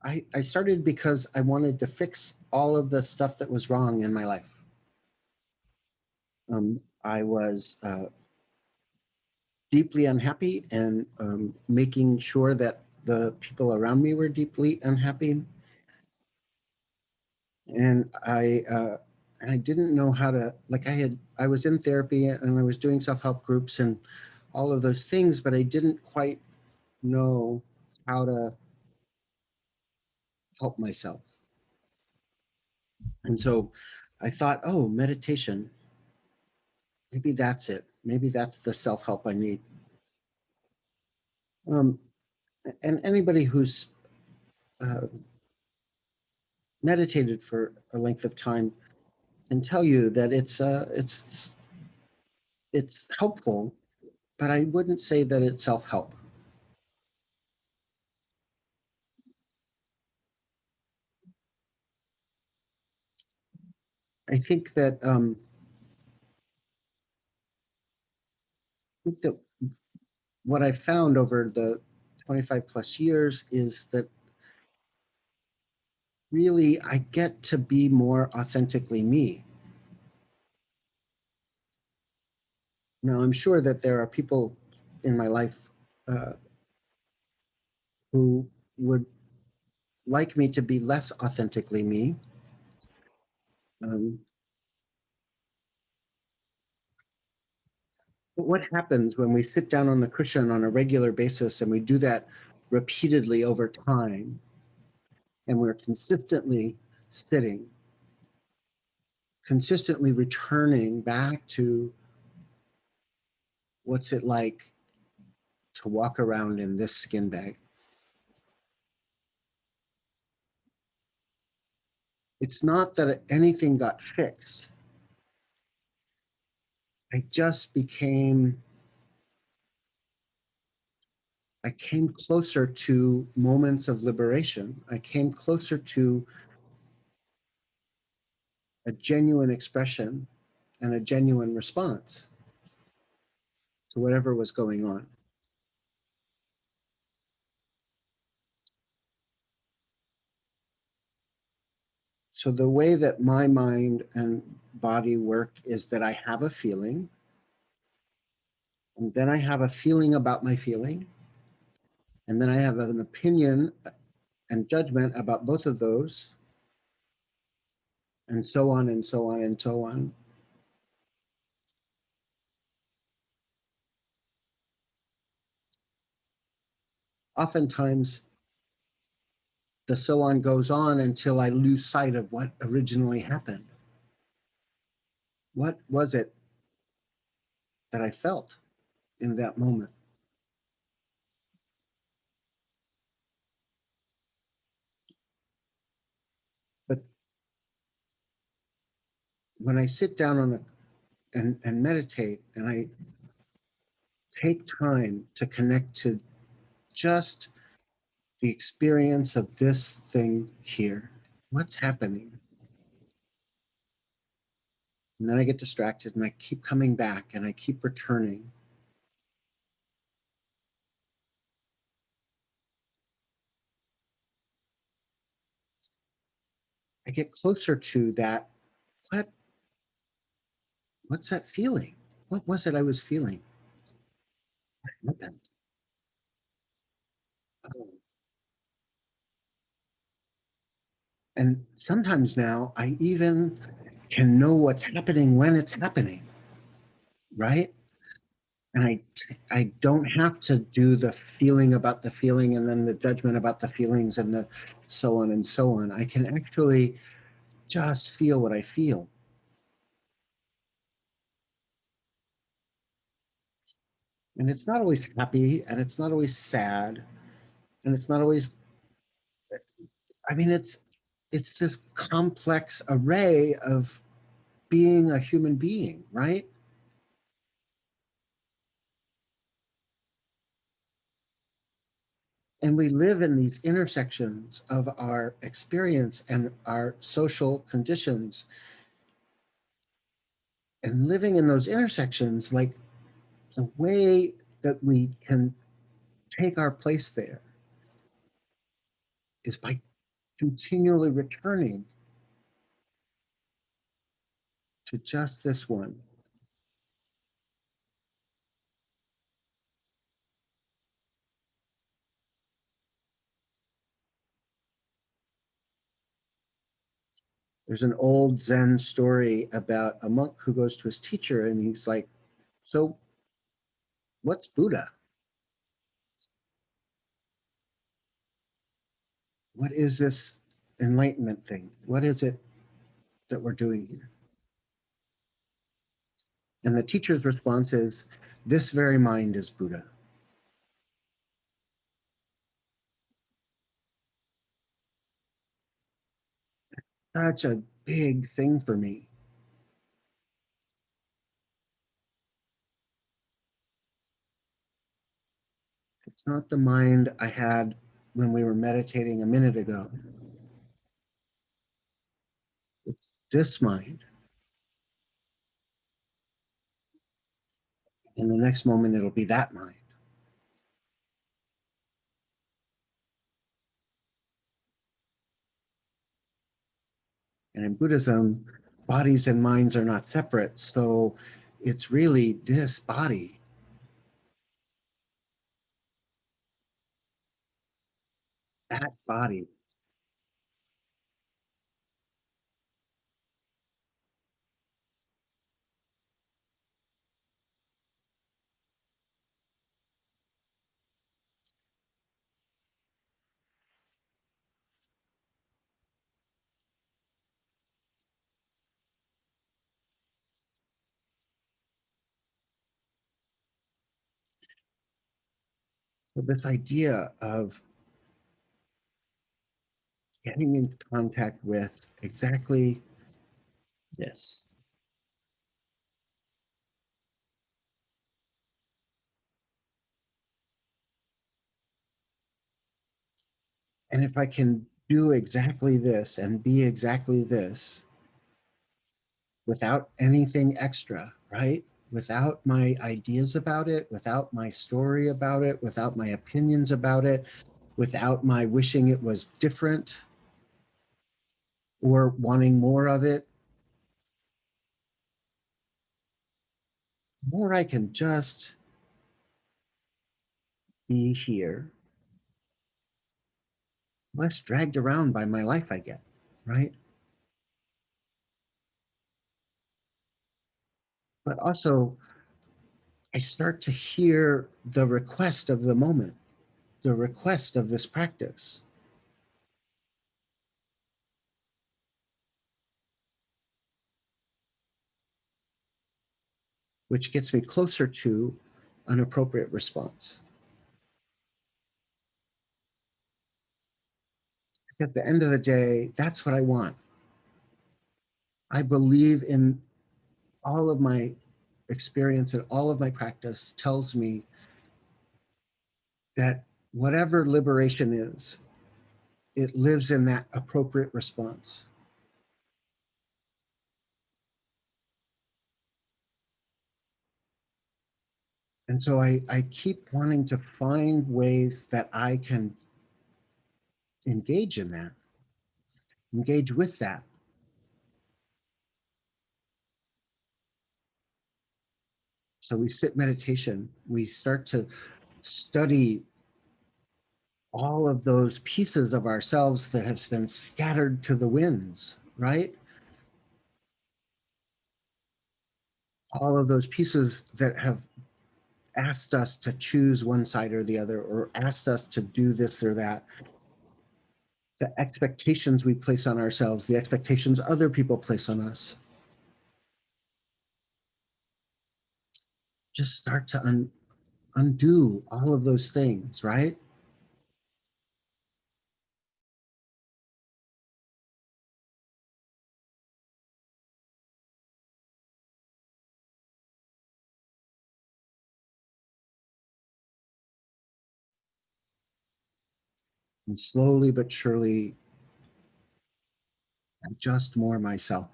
I started because I wanted to fix all of the stuff that was wrong in my life. I was deeply unhappy, and making sure that the people around me were deeply unhappy. And I didn't know how to, like, I was in therapy and I was doing self-help groups and all of those things, but I didn't quite know how to help myself. And so I thought, oh, meditation, maybe that's it. Maybe that's the self-help I need. Um, and anybody who's uh, meditated for a length of time can tell you that it's helpful, but I wouldn't say that it's self-help. I think that what I found over the 25 plus years is that really I get to be more authentically me. Now, I'm sure that there are people in my life uh, who would like me to be less authentically me. Um, but what happens when we sit down on the cushion on a regular basis and we do that repeatedly over time, and we're consistently sitting, consistently returning back to what's it like to walk around in this skin bag? It's not that anything got fixed. I just I came closer to moments of liberation. I came closer to a genuine expression and a genuine response to whatever was going on. So the way that my mind and body work is that I have a feeling, and then I have a feeling about my feeling, and then I have an opinion and judgment about both of those, and so on and so on and so on. Oftentimes, the so on goes on until I lose sight of what originally happened. What was it that I felt in that moment? But when I sit down and meditate, and I take time to connect to just the experience of this thing here, what's happening? And then I get distracted and I keep coming back and I keep returning. I get closer to that. What, what's that feeling? What was it I was feeling? What happened? Oh. And sometimes now I even can know what's happening when it's happening, right? And I don't have to do the feeling about the feeling and then the judgment about the feelings and the so on and so on. I can actually just feel what I feel. And it's not always happy, and it's not always sad, and it's not always, I mean, it's this complex array of being a human being, right? And we live in these intersections of our experience and our social conditions. And living in those intersections, like, the way that we can take our place there is by continually returning to just this one. There's an old Zen story about a monk who goes to his teacher and he's like, "So, what's Buddha? What is this enlightenment thing? What is it that we're doing here?" And the teacher's response is, "This very mind is Buddha." Such a big thing for me. It's not the mind I had when we were meditating a minute ago. It's this mind. In the next moment, it'll be that mind. And in Buddhism, bodies and minds are not separate. So it's really this body, that body. So this idea of getting in contact with exactly this. And if I can do exactly this and be exactly this without anything extra, right? Without my ideas about it, without my story about it, without my opinions about it, without my wishing it was different or wanting more of it, more I can just be here, less dragged around by my life I get, right? But also, I start to hear the request of the moment, the request of this practice, which gets me closer to an appropriate response. At the end of the day, that's what I want. I believe in all of my experience and all of my practice tells me that whatever liberation is, it lives in that appropriate response. And so I keep wanting to find ways that I can engage in that, engage with that. So we sit meditation, we start to study all of those pieces of ourselves that have been scattered to the winds, right? All of those pieces that have asked us to choose one side or the other, or asked us to do this or that. The expectations we place on ourselves, the expectations other people place on us, just start to undo all of those things, right? And slowly but surely adjust more myself.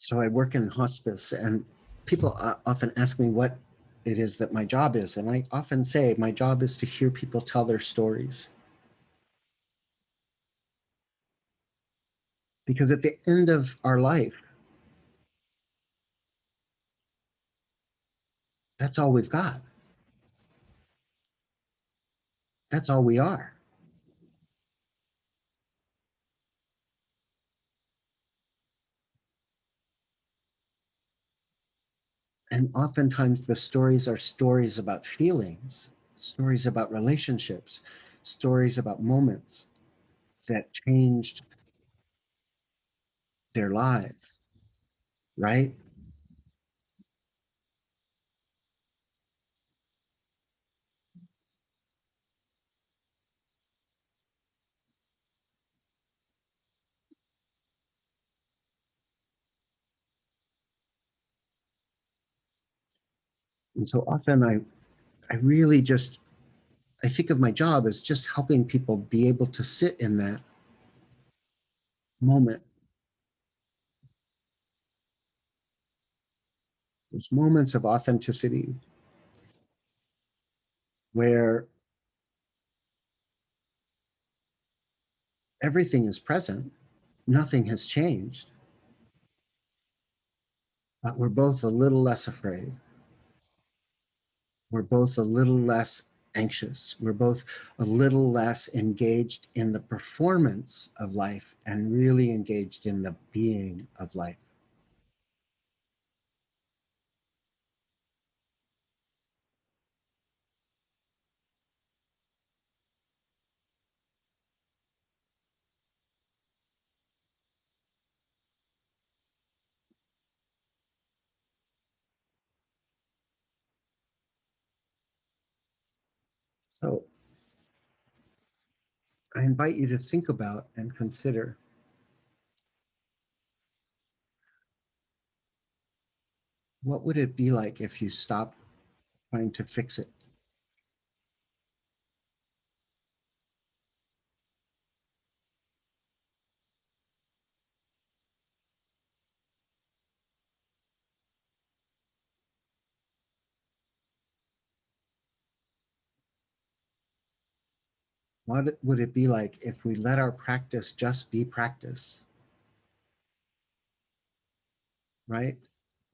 So I work in hospice, and people often ask me what it is that my job is. And I often say my job is to hear people tell their stories. Because at the end of our life, that's all we've got. That's all we are. And oftentimes the stories are stories about feelings, stories about relationships, stories about moments that changed their lives, right? And so often I really just, I think of my job as just helping people be able to sit in that moment, those moments of authenticity where everything is present, nothing has changed, but we're both a little less afraid. We're both a little less anxious. We're both a little less engaged in the performance of life and really engaged in the being of life. So I invite you to think about and consider, what would it be like if you stopped trying to fix it? What would it be like if we let our practice just be practice, right?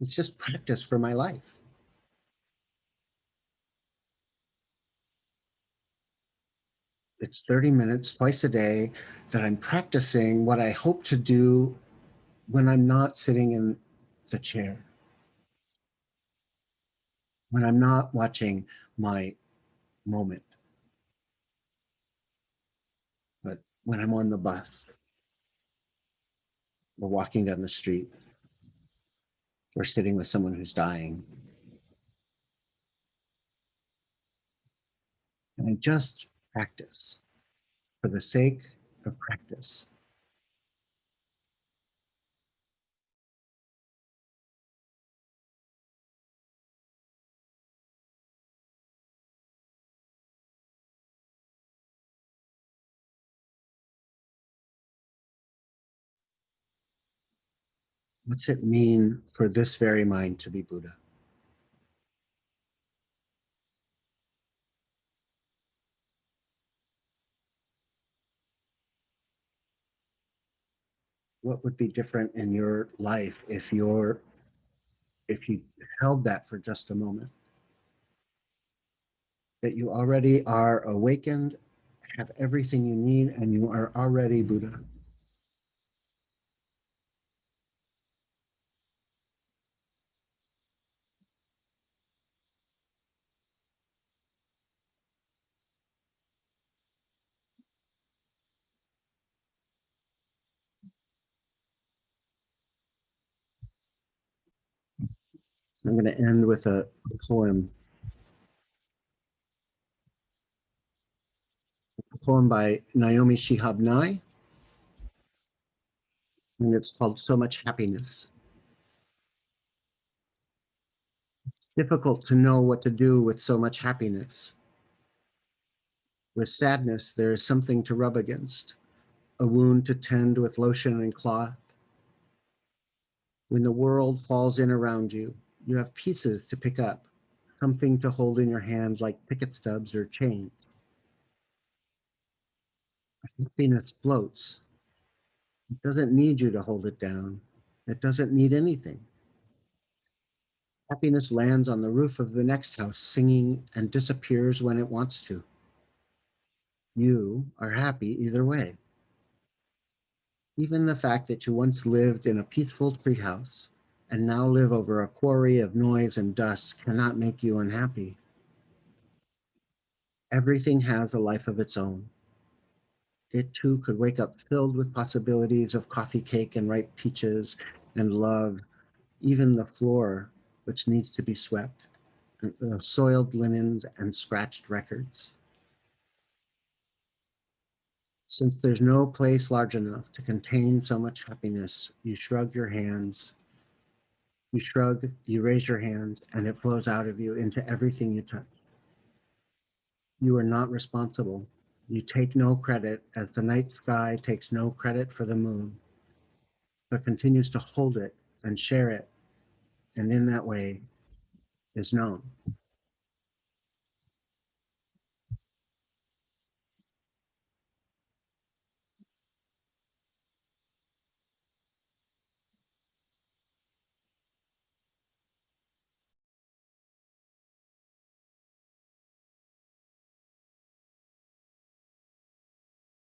It's just practice for my life. It's 30 minutes twice a day that I'm practicing what I hope to do when I'm not sitting in the chair, when I'm not watching my moment, but when I'm on the bus or walking down the street or sitting with someone who's dying. And I just practice for the sake of practice. What's it mean for this very mind to be Buddha? What would be different in your life if you held that for just a moment? That you already are awakened, have everything you need, and you are already Buddha. I'm going to end with a poem by Naomi Shihab Nye, and it's called So Much Happiness. Difficult to know what to do with so much happiness. With sadness, there is something to rub against, a wound to tend with lotion and cloth, When the world falls in around you, you have pieces to pick up, something to hold in your hand like ticket stubs or change. Happiness floats. It doesn't need you to hold it down. It doesn't need anything. Happiness lands on the roof of the next house singing and disappears when it wants to. You are happy either way. Even the fact that you once lived in a peaceful treehouse and now live over a quarry of noise and dust cannot make you unhappy. Everything has a life of its own. It too could wake up filled with possibilities of coffee cake and ripe peaches and love, even the floor, which needs to be swept, and soiled linens and scratched records. Since there's no place large enough to contain so much happiness, you shrug your hands. You shrug, you raise your hands, and it flows out of you into everything you touch. You are not responsible. You take no credit, as the night sky takes no credit for the moon, but continues to hold it and share it, and in that way is known.